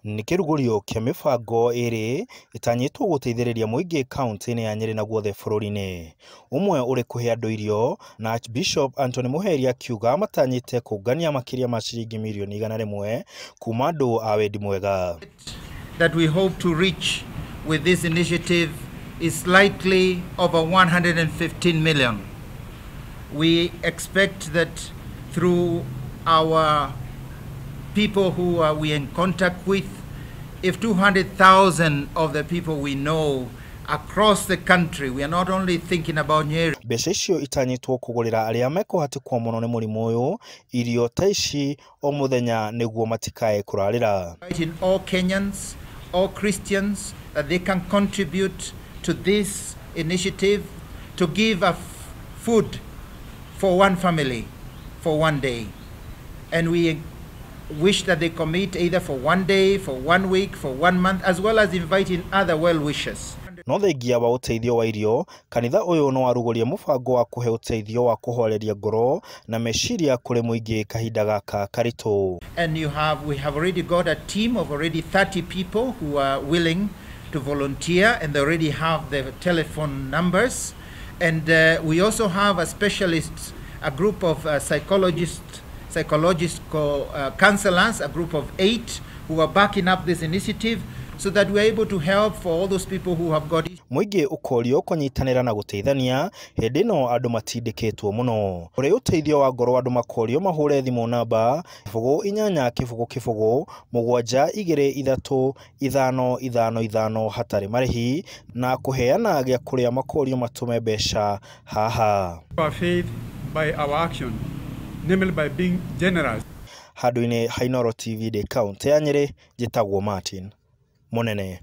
Nĩ kĩrugũrio kĩa mĩbango ĩrĩ ĩtanyĩtwo gũteithĩrĩria mũingĩ kaunti-inĩ ya Nyeri na guothe bũrũri-inĩ. Ũmwe ũrĩ kũhe andũ irio, na Archbishop Anthony Muheria akiuga matanyĩte kũngania makĩria ma ciringi mirioni 100 kuma andũ a wendi mwega. That we hope to reach with this initiative is slightly over 115 million. We expect that through our people who we in contact with, if 200,000 of the people we know across the country, we are not only thinking about Nyeri. Mbeca icio itanyĩtwo kũgũrĩra arĩa mekũhatĩkwo mũno nĩ mũrimũ ũyũ irio ta ici o mũthenya nĩguo matikae kũrarĩra. In all Kenyans, all Christians, that they can contribute to this initiative to give food for one family for one day, and we wish that they commit either for one day, for 1 week, for 1 month, as well as inviting other well-wishers. No thengia wa ũteithio wa irio, kanitha ũyũ no warugũria mũbango wa kũhe ũteithio wa kũhoreria ngoro na meciria kũrĩ mũingĩ kahinda gaka karitũ. And we have already got a team of already 30 people who are willing to volunteer, and they already have the telephone numbers. And we also have a specialist, a group of psychological counselors, a group of 8 who are backing up this initiative, so that we're able to help for all those people who have got it. Mũingĩ ũkorio kũnyitanĩra na gũteithania hĩndĩ ĩno andũ matindĩkĩtwo mũno. Ũrĩ ũteithio wa ngoro andũ makorio mahũre thimũ namba 0800722355 hatarĩ marĩhi na kũheana gĩa kũrĩa makorio matũme mbeca haha. Our faith by our action, namely by being generous. Handũ-inĩ ha Inooro TV de kaunti ya Nyeri, njĩtagwo Martin Munene.